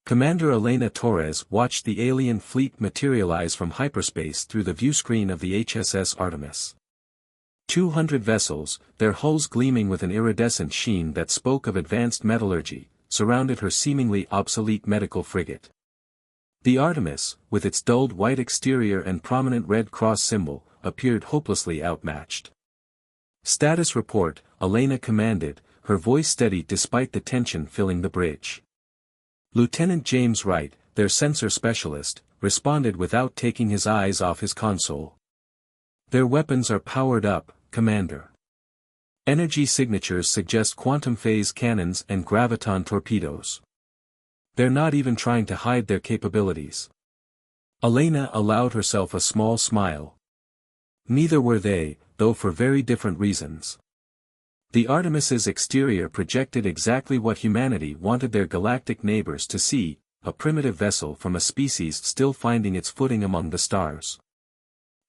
Commander Elena Torres watched the alien fleet materialize from hyperspace through the viewscreen of the HSS Artemis. 200 vessels, their hulls gleaming with an iridescent sheen that spoke of advanced metallurgy, surrounded her seemingly obsolete medical frigate. The Artemis, with its dulled white exterior and prominent Red Cross symbol, appeared hopelessly outmatched. "Status report," Elena commanded, her voice steady despite the tension filling the bridge. Lieutenant James Wright, their sensor specialist, responded without taking his eyes off his console. "Their weapons are powered up, Commander. Energy signatures suggest quantum phase cannons and graviton torpedoes. They're not even trying to hide their capabilities." Elena allowed herself a small smile. Neither were they, though for very different reasons. The Artemis's exterior projected exactly what humanity wanted their galactic neighbors to see, a primitive vessel from a species still finding its footing among the stars.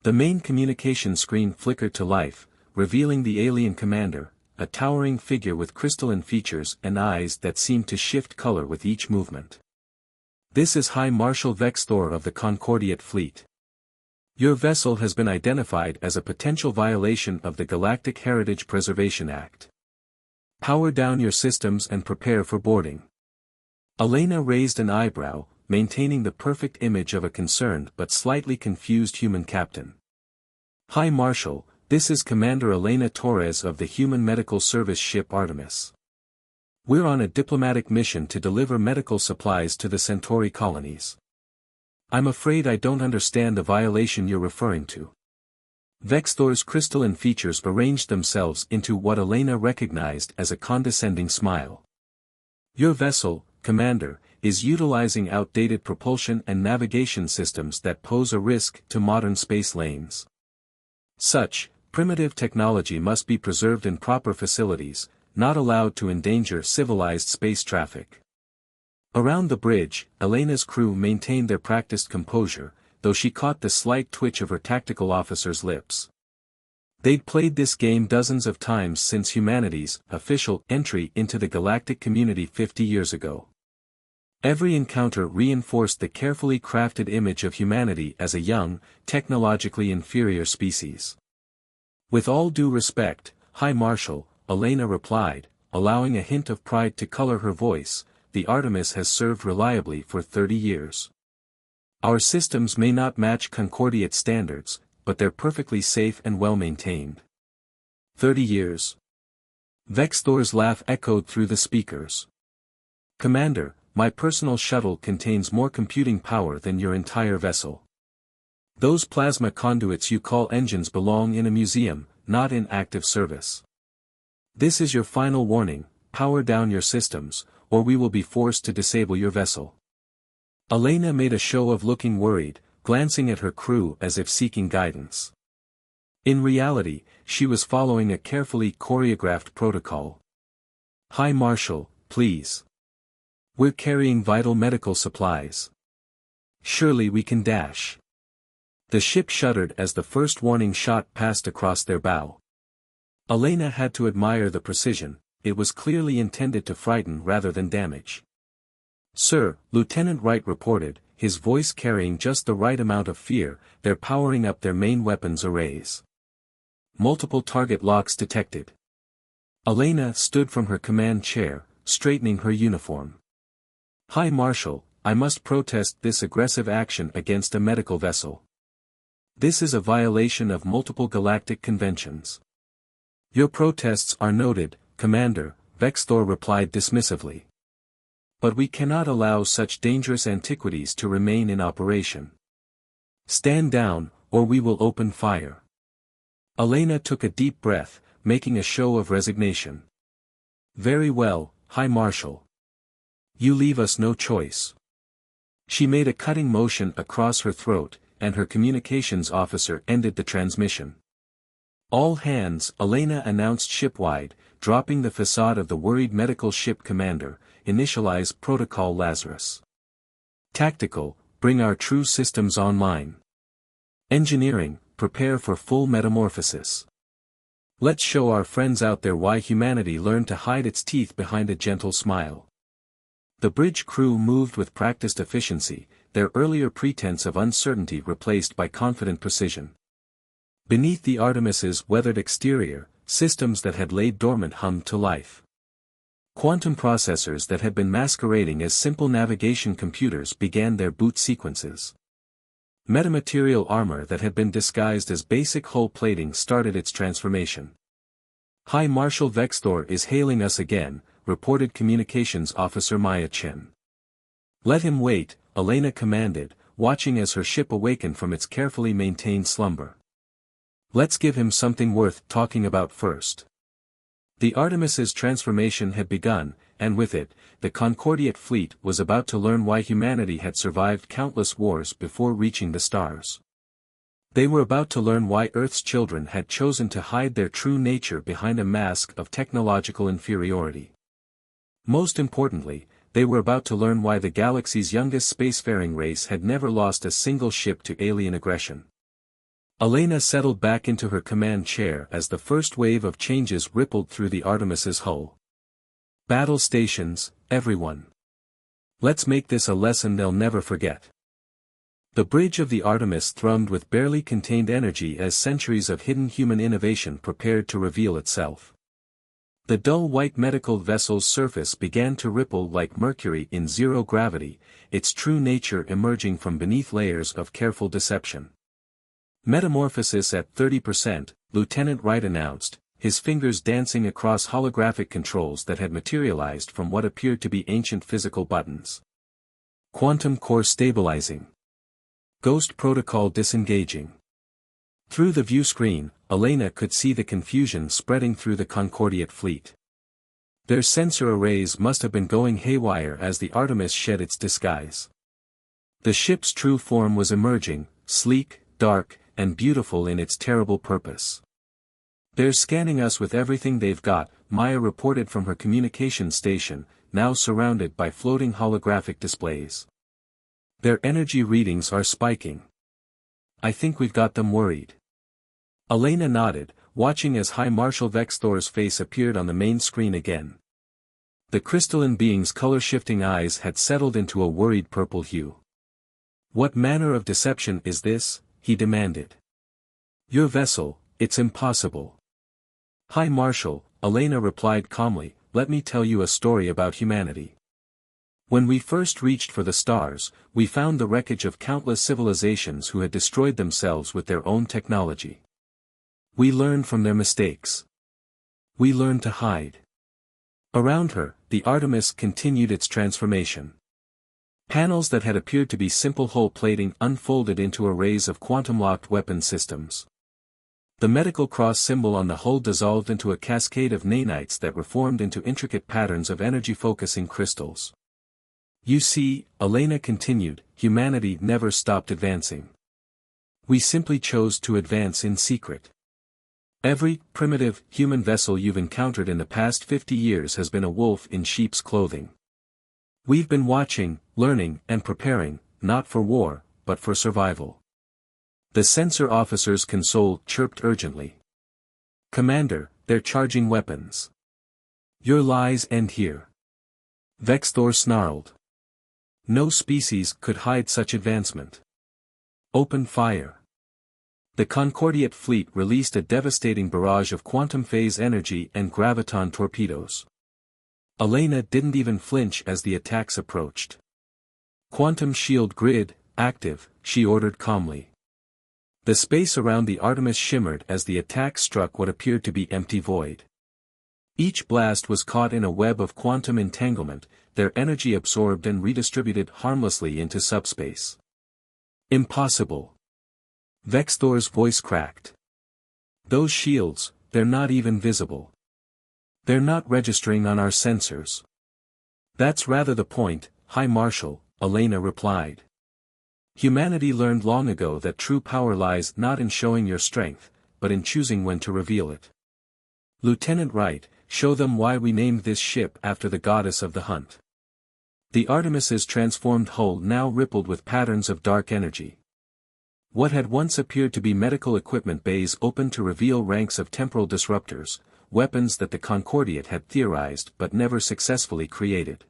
The main communication screen flickered to life, revealing the alien commander, a towering figure with crystalline features and eyes that seemed to shift color with each movement. "This is High Marshal Vexthor of the Concordiate Fleet. Your vessel has been identified as a potential violation of the Galactic Heritage Preservation Act. Power down your systems and prepare for boarding." Elena raised an eyebrow, maintaining the perfect image of a concerned but slightly confused human captain. "High Marshal, this is Commander Elena Torres of the Human Medical Service ship Artemis. We're on a diplomatic mission to deliver medical supplies to the Centauri colonies. I'm afraid I don't understand the violation you're referring to." Vexthor's crystalline features arranged themselves into what Elena recognized as a condescending smile. "Your vessel, Commander, is utilizing outdated propulsion and navigation systems that pose a risk to modern space lanes. Such primitive technology must be preserved in proper facilities, not allowed to endanger civilized space traffic." Around the bridge, Elena's crew maintained their practiced composure, though she caught the slight twitch of her tactical officer's lips. They'd played this game dozens of times since humanity's official entry into the galactic community 50 years ago. Every encounter reinforced the carefully crafted image of humanity as a young, technologically inferior species. "With all due respect, High Marshal," Elena replied, allowing a hint of pride to color her voice, "the Artemis has served reliably for 30 years. Our systems may not match Concordiate standards, but they're perfectly safe and well-maintained." 30 years. Vexthor's laugh echoed through the speakers. "Commander, my personal shuttle contains more computing power than your entire vessel. Those plasma conduits you call engines belong in a museum, not in active service. This is your final warning, power down your systems, or we will be forced to disable your vessel." Elena made a show of looking worried, glancing at her crew as if seeking guidance. In reality, she was following a carefully choreographed protocol. "High Marshal, please. We're carrying vital medical supplies. Surely we can dash." The ship shuddered as the first warning shot passed across their bow. Elena had to admire the precision. It was clearly intended to frighten rather than damage. "Sir," Lieutenant Wright reported, his voice carrying just the right amount of fear, "they're powering up their main weapons arrays. Multiple target locks detected." Elena stood from her command chair, straightening her uniform. "High Marshal, I must protest this aggressive action against a medical vessel. This is a violation of multiple galactic conventions." "Your protests are noted, Commander," Vexthor replied dismissively. "But we cannot allow such dangerous antiquities to remain in operation. Stand down, or we will open fire." Elena took a deep breath, making a show of resignation. "Very well, High Marshal. You leave us no choice." She made a cutting motion across her throat, and her communications officer ended the transmission. "All hands," Elena announced shipwide, dropping the facade of the worried medical ship commander, "initialize Protocol Lazarus. Tactical, bring our true systems online. Engineering, prepare for full metamorphosis. Let's show our friends out there why humanity learned to hide its teeth behind a gentle smile." The bridge crew moved with practiced efficiency, their earlier pretense of uncertainty replaced by confident precision. Beneath the Artemis's weathered exterior, systems that had laid dormant hummed to life. Quantum processors that had been masquerading as simple navigation computers began their boot sequences. Metamaterial armor that had been disguised as basic hull plating started its transformation. High Marshal Vexthor is hailing us again, reported Communications Officer Maya Chen. Let him wait, Elena commanded, watching as her ship awakened from its carefully maintained slumber. Let's give him something worth talking about first. The Artemis's transformation had begun, and with it, the Concordiate fleet was about to learn why humanity had survived countless wars before reaching the stars. They were about to learn why Earth's children had chosen to hide their true nature behind a mask of technological inferiority. Most importantly, they were about to learn why the galaxy's youngest spacefaring race had never lost a single ship to alien aggression. Elena settled back into her command chair as the first wave of changes rippled through the Artemis's hull. Battle stations, everyone. Let's make this a lesson they'll never forget. The bridge of the Artemis thrummed with barely contained energy as centuries of hidden human innovation prepared to reveal itself. The dull white medical vessel's surface began to ripple like mercury in zero gravity, its true nature emerging from beneath layers of careful deception. Metamorphosis at 30%, Lieutenant Wright announced, his fingers dancing across holographic controls that had materialized from what appeared to be ancient physical buttons. Quantum core stabilizing. Ghost protocol disengaging. Through the view screen, Elena could see the confusion spreading through the Concordiate fleet. Their sensor arrays must have been going haywire as the Artemis shed its disguise. The ship's true form was emerging, sleek, dark, and beautiful in its terrible purpose. They're scanning us with everything they've got, Maya reported from her communications station, now surrounded by floating holographic displays. Their energy readings are spiking. I think we've got them worried. Elena nodded, watching as High Marshal Vexthor's face appeared on the main screen again. The crystalline being's color-shifting eyes had settled into a worried purple hue. What manner of deception is this? He demanded. Your vessel, it's impossible. High Marshal, Elena replied calmly, let me tell you a story about humanity. When we first reached for the stars, we found the wreckage of countless civilizations who had destroyed themselves with their own technology. We learned from their mistakes. We learned to hide. Around her, the Artemis continued its transformation. Panels that had appeared to be simple hull plating unfolded into arrays of quantum-locked weapon systems. The medical cross symbol on the hull dissolved into a cascade of nanites that reformed into intricate patterns of energy-focusing crystals. You see, Elena continued, humanity never stopped advancing. We simply chose to advance in secret. Every primitive human vessel you've encountered in the past 50 years has been a wolf in sheep's clothing. We've been watching, learning, and preparing, not for war, but for survival. The sensor officer's console chirped urgently. Commander, they're charging weapons. Your lies end here. Vexthor snarled. No species could hide such advancement. Open fire. The Concordiate fleet released a devastating barrage of quantum phase energy and graviton torpedoes. Elena didn't even flinch as the attacks approached. Quantum shield grid, active, she ordered calmly. The space around the Artemis shimmered as the attack struck what appeared to be empty void. Each blast was caught in a web of quantum entanglement, their energy absorbed and redistributed harmlessly into subspace. Impossible. Vexthor's voice cracked. Those shields, they're not even visible. They're not registering on our sensors. That's rather the point, High Marshal, Elena replied. Humanity learned long ago that true power lies not in showing your strength, but in choosing when to reveal it. Lieutenant Wright, show them why we named this ship after the goddess of the hunt. The Artemis's transformed hull now rippled with patterns of dark energy. What had once appeared to be medical equipment bays opened to reveal ranks of temporal disruptors, weapons that the Concordiate had theorized but never successfully created.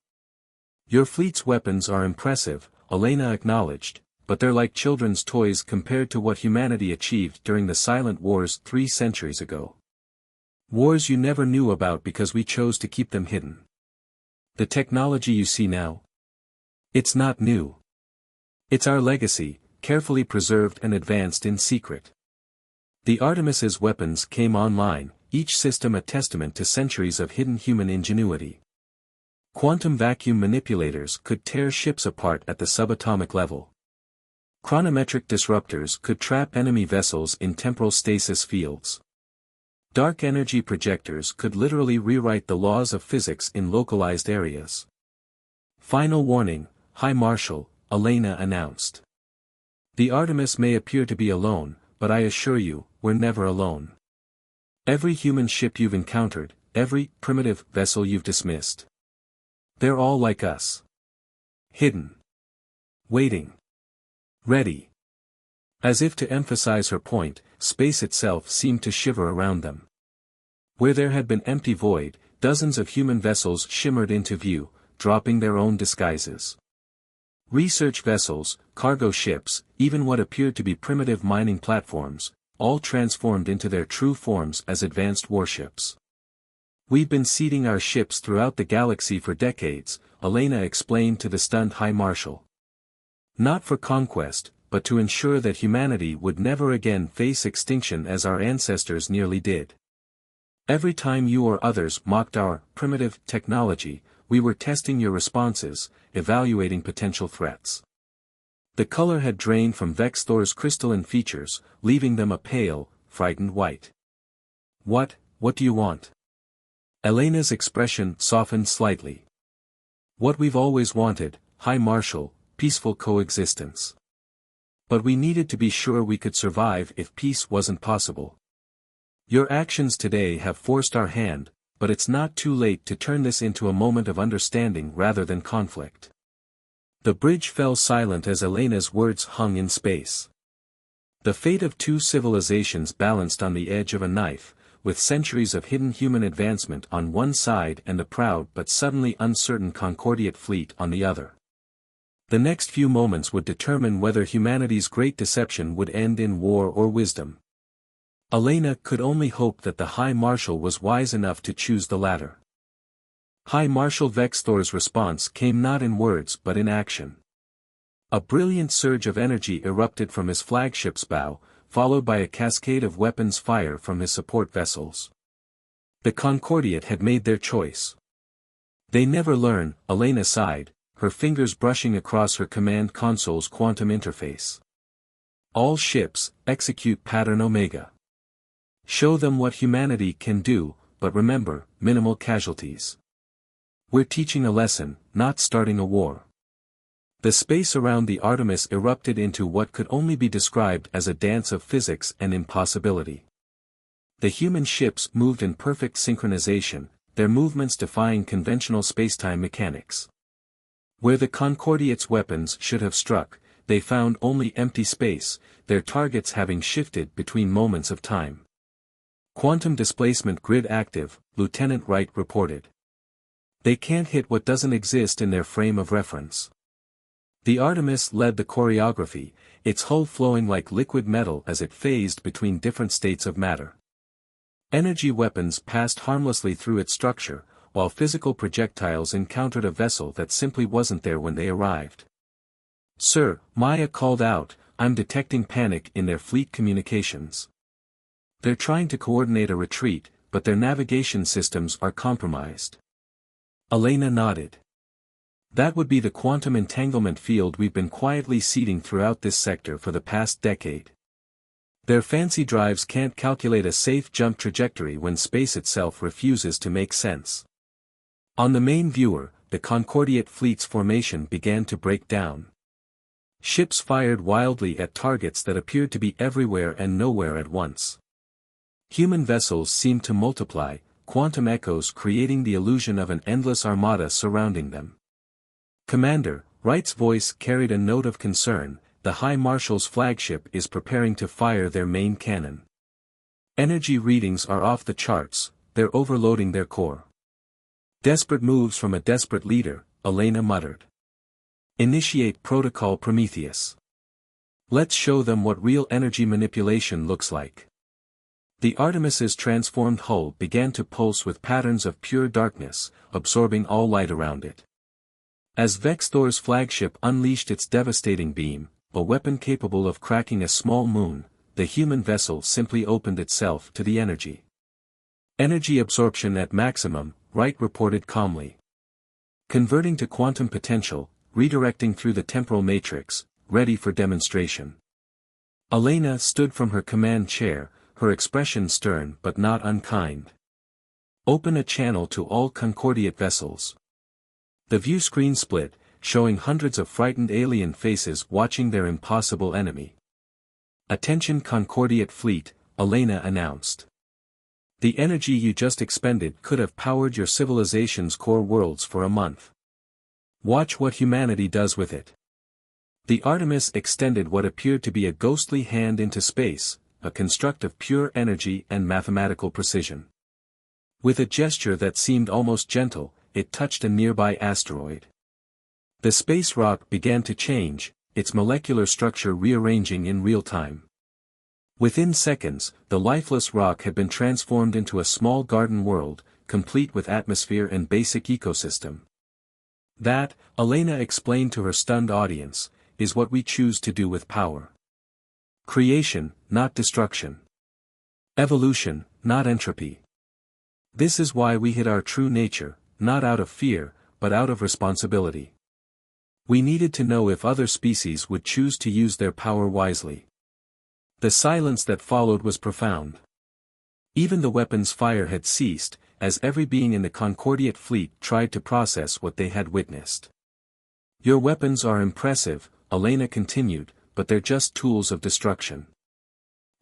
Your fleet's weapons are impressive, Elena acknowledged, but they're like children's toys compared to what humanity achieved during the silent wars 3 centuries ago. Wars you never knew about because we chose to keep them hidden. The technology you see now? It's not new. It's our legacy, carefully preserved and advanced in secret. The Artemis's weapons came online, each system a testament to centuries of hidden human ingenuity. Quantum vacuum manipulators could tear ships apart at the subatomic level. Chronometric disruptors could trap enemy vessels in temporal stasis fields. Dark energy projectors could literally rewrite the laws of physics in localized areas. Final warning, High Marshal, Elena announced. The Artemis may appear to be alone, but I assure you, we're never alone. Every human ship you've encountered, every primitive vessel you've dismissed. They're all like us. Hidden. Waiting. Ready. As if to emphasize her point, space itself seemed to shiver around them. Where there had been empty void, dozens of human vessels shimmered into view, dropping their own disguises. Research vessels, cargo ships, even what appeared to be primitive mining platforms, all transformed into their true forms as advanced warships. We've been seeding our ships throughout the galaxy for decades, Elena explained to the stunned High Marshal. Not for conquest, but to ensure that humanity would never again face extinction as our ancestors nearly did. Every time you or others mocked our primitive technology, we were testing your responses, evaluating potential threats. The color had drained from Vex Thor's crystalline features, leaving them a pale, frightened white. What do you want? Elena's expression softened slightly. What we've always wanted, High Marshal, peaceful coexistence. But we needed to be sure we could survive if peace wasn't possible. Your actions today have forced our hand, but it's not too late to turn this into a moment of understanding rather than conflict. The bridge fell silent as Elena's words hung in space. The fate of 2 civilizations balanced on the edge of a knife, with centuries of hidden human advancement on one side and a proud but suddenly uncertain Concordiate fleet on the other. The next few moments would determine whether humanity's great deception would end in war or wisdom. Elena could only hope that the High Marshal was wise enough to choose the latter. High Marshal Vex Thor's response came not in words but in action. A brilliant surge of energy erupted from his flagship's bow, followed by a cascade of weapons fire from his support vessels. The Concordiate had made their choice. They never learn, Elena sighed, her fingers brushing across her command console's quantum interface. All ships, execute pattern Omega. Show them what humanity can do, but remember, minimal casualties. We're teaching a lesson, not starting a war. The space around the Artemis erupted into what could only be described as a dance of physics and impossibility. The human ships moved in perfect synchronization, their movements defying conventional spacetime mechanics. Where the Concordiate's weapons should have struck, they found only empty space, their targets having shifted between moments of time. Quantum displacement grid active, Lieutenant Wright reported. They can't hit what doesn't exist in their frame of reference. The Artemis led the choreography, its hull flowing like liquid metal as it phased between different states of matter. Energy weapons passed harmlessly through its structure, while physical projectiles encountered a vessel that simply wasn't there when they arrived. Sir, Maya called out, I'm detecting panic in their fleet communications. They're trying to coordinate a retreat, but their navigation systems are compromised. Elena nodded. That would be the quantum entanglement field we've been quietly seeding throughout this sector for the past decade. Their fancy drives can't calculate a safe jump trajectory when space itself refuses to make sense. On the main viewer, the Concordiate fleet's formation began to break down. Ships fired wildly at targets that appeared to be everywhere and nowhere at once. Human vessels seemed to multiply, quantum echoes creating the illusion of an endless armada surrounding them. Commander, Wright's voice carried a note of concern, the High Marshal's flagship is preparing to fire their main cannon. Energy readings are off the charts, they're overloading their core. Desperate moves from a desperate leader, Elena muttered. Initiate Protocol Prometheus. Let's show them what real energy manipulation looks like. The Artemis's transformed hull began to pulse with patterns of pure darkness, absorbing all light around it. As Vex-Thor's flagship unleashed its devastating beam, a weapon capable of cracking a small moon, the human vessel simply opened itself to the energy. Energy absorption at maximum, Wright reported calmly. Converting to quantum potential, redirecting through the temporal matrix, ready for demonstration. Elena stood from her command chair, her expression stern but not unkind. Open a channel to all Concordiate vessels. The view screen split, showing hundreds of frightened alien faces watching their impossible enemy. Attention Concordiate fleet, Elena announced. The energy you just expended could have powered your civilization's core worlds for a month. Watch what humanity does with it. The Artemis extended what appeared to be a ghostly hand into space, a construct of pure energy and mathematical precision. With a gesture that seemed almost gentle, it touched a nearby asteroid. The space rock began to change, its molecular structure rearranging in real time. Within seconds, the lifeless rock had been transformed into a small garden world, complete with atmosphere and basic ecosystem. That, Elena explained to her stunned audience, is what we choose to do with power. Creation, not destruction. Evolution, not entropy. This is why we hid our true nature, not out of fear, but out of responsibility. We needed to know if other species would choose to use their power wisely. The silence that followed was profound. Even the weapon's fire had ceased, as every being in the Concordiate fleet tried to process what they had witnessed. Your weapons are impressive, Elena continued, but they're just tools of destruction.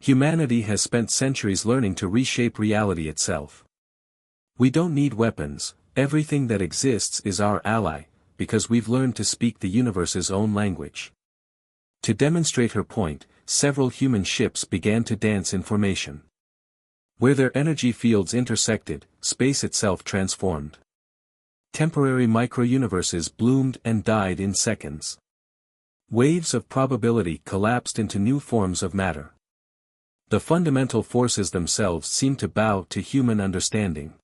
Humanity has spent centuries learning to reshape reality itself. We don't need weapons, everything that exists is our ally, because we've learned to speak the universe's own language. To demonstrate her point, several human ships began to dance in formation. Where their energy fields intersected, space itself transformed. Temporary micro-universes bloomed and died in seconds. Waves of probability collapsed into new forms of matter. The fundamental forces themselves seemed to bow to human understanding.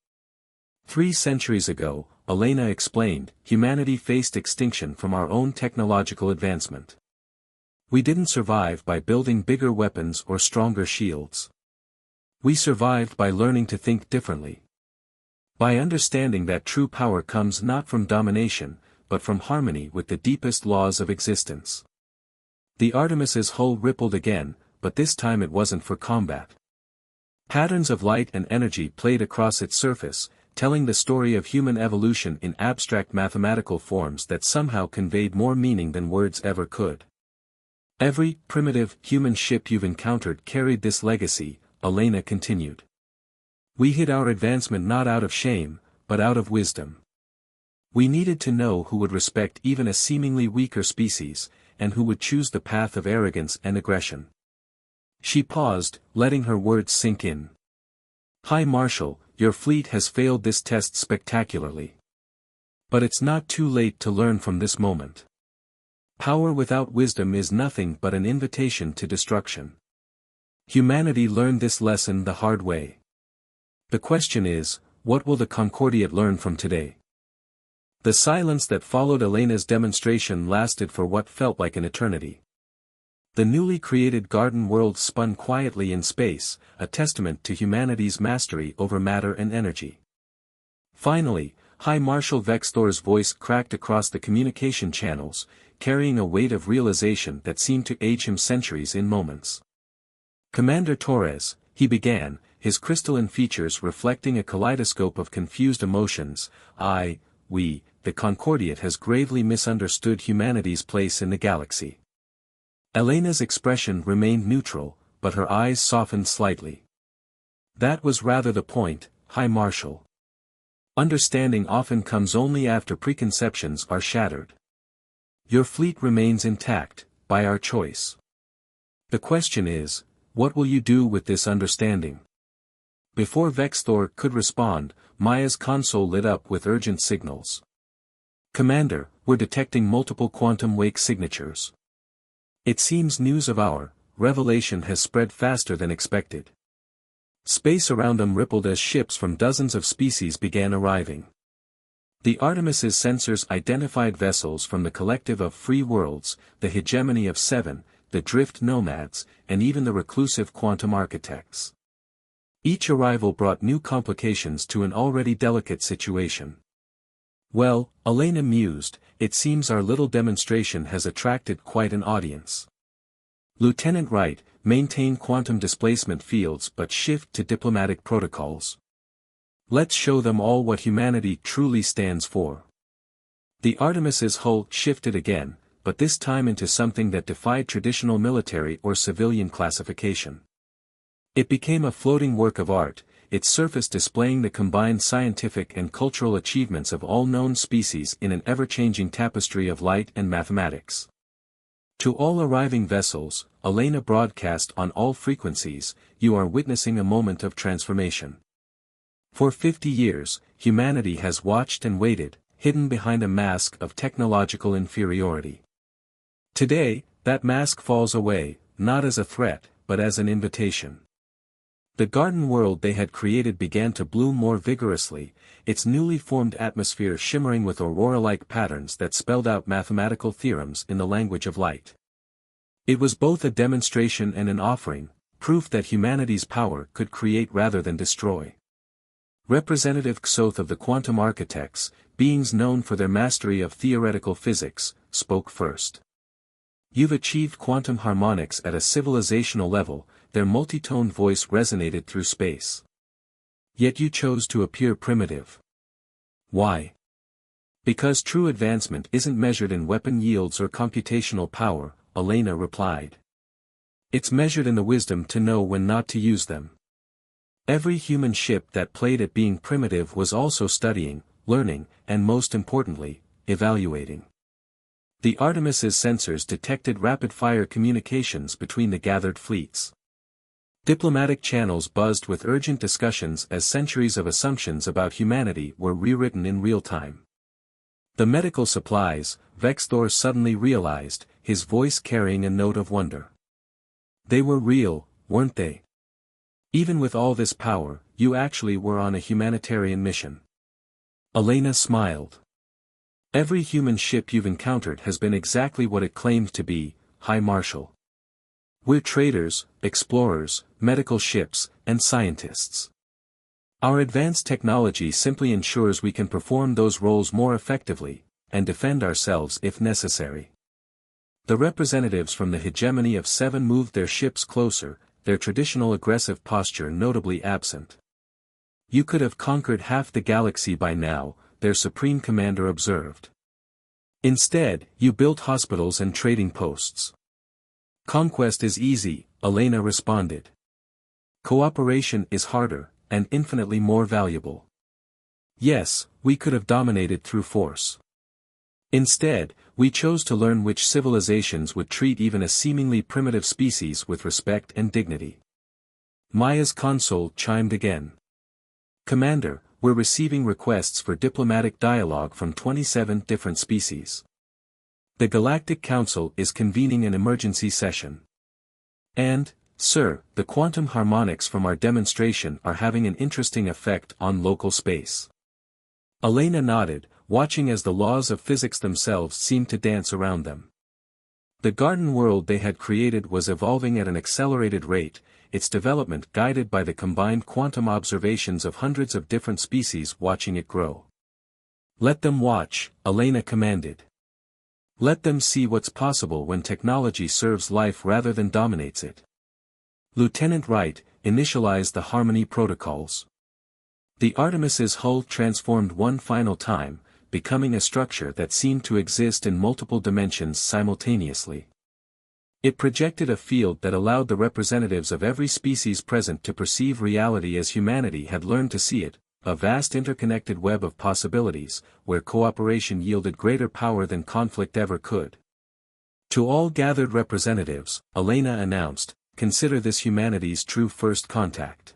3 centuries ago, Elena explained, humanity faced extinction from our own technological advancement. We didn't survive by building bigger weapons or stronger shields. We survived by learning to think differently. By understanding that true power comes not from domination, but from harmony with the deepest laws of existence. The Artemis's hull rippled again, but this time it wasn't for combat. Patterns of light and energy played across its surface, telling the story of human evolution in abstract mathematical forms that somehow conveyed more meaning than words ever could. Every primitive human ship you've encountered carried this legacy, Elena continued. We hid our advancement not out of shame, but out of wisdom. We needed to know who would respect even a seemingly weaker species, and who would choose the path of arrogance and aggression. She paused, letting her words sink in. High Marshal, your fleet has failed this test spectacularly. But it's not too late to learn from this moment. Power without wisdom is nothing but an invitation to destruction. Humanity learned this lesson the hard way. The question is, what will the Concordiate learn from today? The silence that followed Elena's demonstration lasted for what felt like an eternity. The newly created garden world spun quietly in space, a testament to humanity's mastery over matter and energy. Finally, High Marshal Vex-Thor's voice cracked across the communication channels, carrying a weight of realization that seemed to age him centuries in moments. Commander Torres, he began, his crystalline features reflecting a kaleidoscope of confused emotions, the Concordiate has gravely misunderstood humanity's place in the galaxy. Elena's expression remained neutral, but her eyes softened slightly. That was rather the point, High Marshal. Understanding often comes only after preconceptions are shattered. Your fleet remains intact, by our choice. The question is, what will you do with this understanding? Before Vex-Thor could respond, Maya's console lit up with urgent signals. Commander, we're detecting multiple quantum wake signatures. It seems news of our revelation has spread faster than expected. Space around them rippled as ships from dozens of species began arriving. The Artemis's sensors identified vessels from the collective of free worlds, the hegemony of seven, the drift nomads, and even the reclusive quantum architects. Each arrival brought new complications to an already delicate situation. Well, Elena mused, it seems our little demonstration has attracted quite an audience. Lieutenant Wright, maintain quantum displacement fields but shift to diplomatic protocols. Let's show them all what humanity truly stands for. The Artemis's hull shifted again, but this time into something that defied traditional military or civilian classification. It became a floating work of art, its surface displaying the combined scientific and cultural achievements of all known species in an ever-changing tapestry of light and mathematics. To all arriving vessels, Elena broadcast on all frequencies, you are witnessing a moment of transformation. For 50 years, humanity has watched and waited, hidden behind a mask of technological inferiority. Today, that mask falls away, not as a threat, but as an invitation. The garden world they had created began to bloom more vigorously, its newly formed atmosphere shimmering with aurora-like patterns that spelled out mathematical theorems in the language of light. It was both a demonstration and an offering, proof that humanity's power could create rather than destroy. Representative Xoth of the quantum architects, beings known for their mastery of theoretical physics, spoke first. You've achieved quantum harmonics at a civilizational level, their multi-toned voice resonated through space. Yet you chose to appear primitive. Why? Because true advancement isn't measured in weapon yields or computational power, Elena replied. It's measured in the wisdom to know when not to use them. Every human ship that played at being primitive was also studying, learning, and most importantly, evaluating. The Artemis's sensors detected rapid-fire communications between the gathered fleets. Diplomatic channels buzzed with urgent discussions as centuries of assumptions about humanity were rewritten in real time. The medical supplies, Vexthor suddenly realized, his voice carrying a note of wonder. They were real, weren't they? Even with all this power, you actually were on a humanitarian mission. Elena smiled. Every human ship you've encountered has been exactly what it claimed to be, High Marshal. We're traders, explorers, medical ships, and scientists. Our advanced technology simply ensures we can perform those roles more effectively, and defend ourselves if necessary. The representatives from the hegemony of seven moved their ships closer, their traditional aggressive posture notably absent. You could have conquered half the galaxy by now, their supreme commander observed. Instead, you built hospitals and trading posts. Conquest is easy, Elena responded. Cooperation is harder, and infinitely more valuable. Yes, we could have dominated through force. Instead, we chose to learn which civilizations would treat even a seemingly primitive species with respect and dignity. Maya's console chimed again. Commander, we're receiving requests for diplomatic dialogue from 27 different species. The Galactic Council is convening an emergency session. And, sir, the quantum harmonics from our demonstration are having an interesting effect on local space. Elena nodded, watching as the laws of physics themselves seemed to dance around them. The garden world they had created was evolving at an accelerated rate, its development guided by the combined quantum observations of hundreds of different species watching it grow. Let them watch, Elena commanded. Let them see what's possible when technology serves life rather than dominates it. Lieutenant Wright, initialize the Harmony protocols. The Artemis's hull transformed one final time, becoming a structure that seemed to exist in multiple dimensions simultaneously. It projected a field that allowed the representatives of every species present to perceive reality as humanity had learned to see it, a vast interconnected web of possibilities, where cooperation yielded greater power than conflict ever could. To all gathered representatives, Elena announced, consider this humanity's true first contact.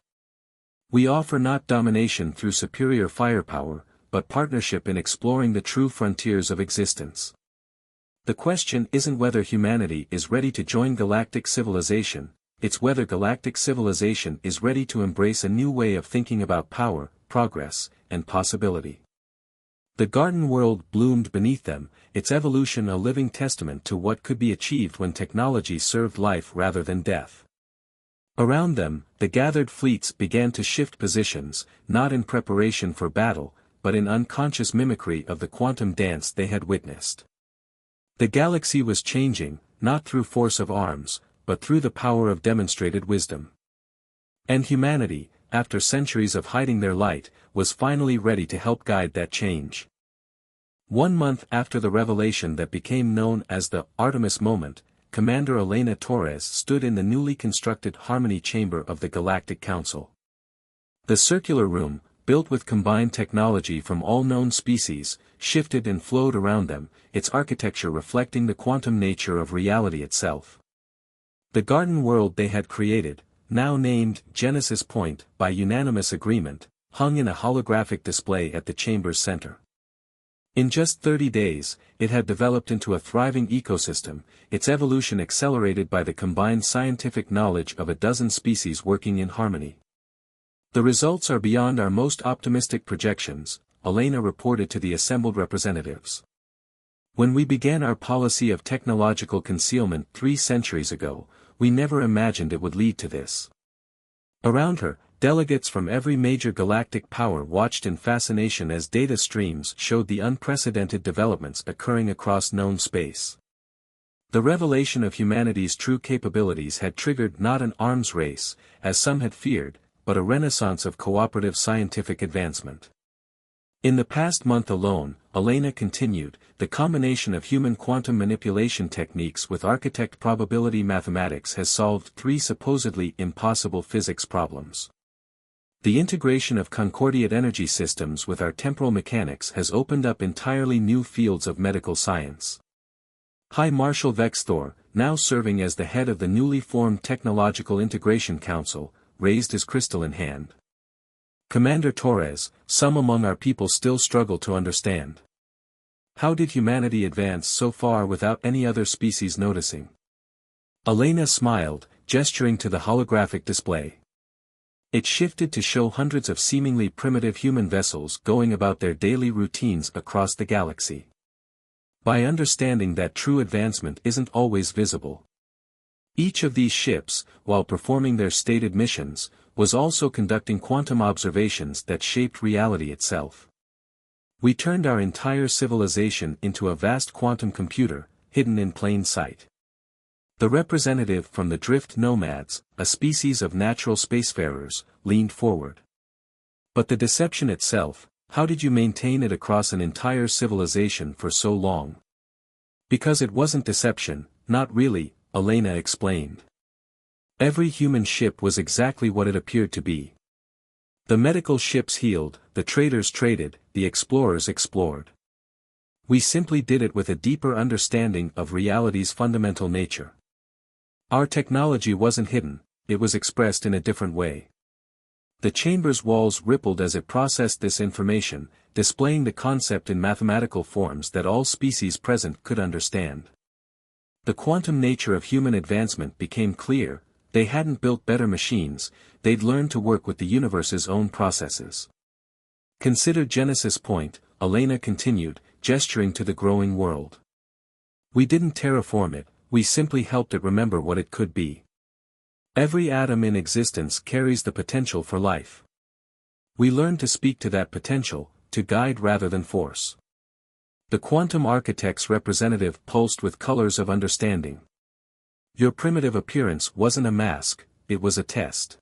We offer not domination through superior firepower, but partnership in exploring the true frontiers of existence. The question isn't whether humanity is ready to join galactic civilization, it's whether galactic civilization is ready to embrace a new way of thinking about power, progress, and possibility. The garden world bloomed beneath them, its evolution a living testament to what could be achieved when technology served life rather than death. Around them, the gathered fleets began to shift positions, not in preparation for battle, but in unconscious mimicry of the quantum dance they had witnessed. The galaxy was changing, not through force of arms, but through the power of demonstrated wisdom. And humanity, after centuries of hiding their light, was finally ready to help guide that change. 1 month after the revelation that became known as the Artemis moment, Commander Elena Torres stood in the newly constructed Harmony Chamber of the Galactic Council. The circular room, built with combined technology from all known species, shifted and flowed around them, its architecture reflecting the quantum nature of reality itself. The garden world they had created, now named Genesis Point by unanimous agreement, hung in a holographic display at the chamber's center. In just 30 days, it had developed into a thriving ecosystem, its evolution accelerated by the combined scientific knowledge of a dozen species working in harmony. The results are beyond our most optimistic projections, Elena reported to the assembled representatives. When we began our policy of technological concealment 3 centuries ago, we never imagined it would lead to this. Around her, delegates from every major galactic power watched in fascination as data streams showed the unprecedented developments occurring across known space. The revelation of humanity's true capabilities had triggered not an arms race, as some had feared, but a renaissance of cooperative scientific advancement. In the past month alone, Elena continued, the combination of human quantum manipulation techniques with architect probability mathematics has solved 3 supposedly impossible physics problems. The integration of concordiate energy systems with our temporal mechanics has opened up entirely new fields of medical science. High Marshal Vexthor, now serving as the head of the newly formed Technological Integration Council, raised his crystalline hand. Commander Torres, some among our people still struggle to understand. How did humanity advance so far without any other species noticing? Elena smiled, gesturing to the holographic display. It shifted to show hundreds of seemingly primitive human vessels going about their daily routines across the galaxy. By understanding that true advancement isn't always visible. Each of these ships, while performing their stated missions, was also conducting quantum observations that shaped reality itself. We turned our entire civilization into a vast quantum computer, hidden in plain sight. The representative from the Drift Nomads, a species of natural spacefarers, leaned forward. But the deception itself, how did you maintain it across an entire civilization for so long? Because it wasn't deception, not really, Elena explained. Every human ship was exactly what it appeared to be. The medical ships healed, the traders traded, the explorers explored. We simply did it with a deeper understanding of reality's fundamental nature. Our technology wasn't hidden, it was expressed in a different way. The chamber's walls rippled as it processed this information, displaying the concept in mathematical forms that all species present could understand. The quantum nature of human advancement became clear. They hadn't built better machines, they'd learned to work with the universe's own processes. Consider Genesis Point, Elena continued, gesturing to the growing world. We didn't terraform it, we simply helped it remember what it could be. Every atom in existence carries the potential for life. We learned to speak to that potential, to guide rather than force. The quantum architect's representative pulsed with colors of understanding. Your primitive appearance wasn't a mask, it was a test.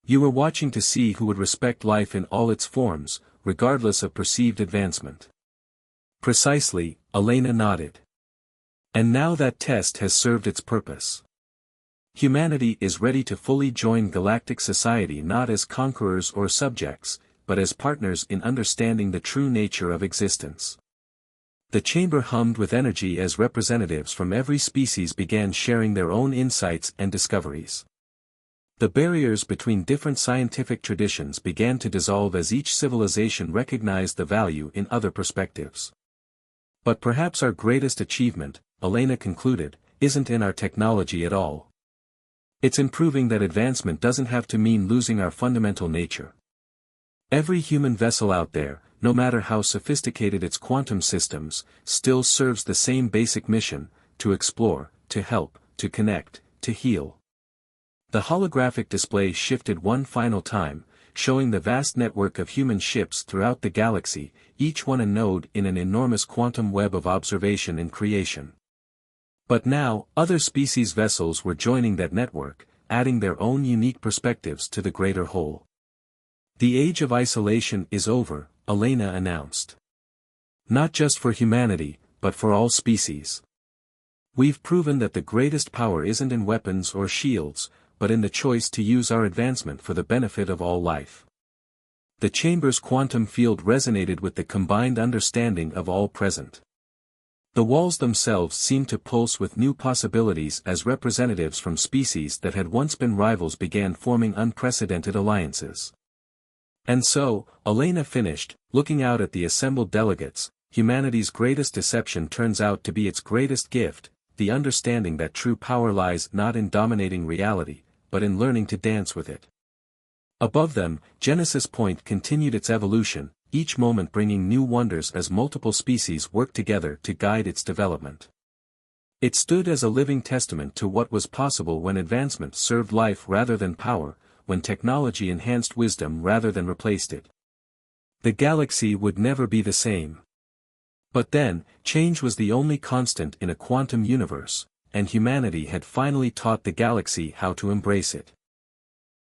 You were watching to see who would respect life in all its forms, regardless of perceived advancement. Precisely, Elena nodded. And now that test has served its purpose. Humanity is ready to fully join galactic society not as conquerors or subjects, but as partners in understanding the true nature of existence. The chamber hummed with energy as representatives from every species began sharing their own insights and discoveries. The barriers between different scientific traditions began to dissolve as each civilization recognized the value in other perspectives. But perhaps our greatest achievement, Elena concluded, isn't in our technology at all. It's in proving that advancement doesn't have to mean losing our fundamental nature. Every human vessel out there, no matter how sophisticated its quantum systems, still serves the same basic mission: to explore, to help, to connect, to heal. The holographic display shifted one final time, showing the vast network of human ships throughout the galaxy, each one a node in an enormous quantum web of observation and creation. But now, other species' vessels were joining that network, adding their own unique perspectives to the greater whole. The age of isolation is over, Elena announced. Not just for humanity, but for all species. We've proven that the greatest power isn't in weapons or shields, but in the choice to use our advancement for the benefit of all life. The chamber's quantum field resonated with the combined understanding of all present. The walls themselves seemed to pulse with new possibilities as representatives from species that had once been rivals began forming unprecedented alliances. And so, Elena finished, looking out at the assembled delegates. Humanity's greatest deception turns out to be its greatest gift, the understanding that true power lies not in dominating reality, but in learning to dance with it. Above them, Genesis Point continued its evolution, each moment bringing new wonders as multiple species worked together to guide its development. It stood as a living testament to what was possible when advancement served life rather than power, when technology enhanced wisdom rather than replaced it. The galaxy would never be the same. But then, change was the only constant in a quantum universe, and humanity had finally taught the galaxy how to embrace it.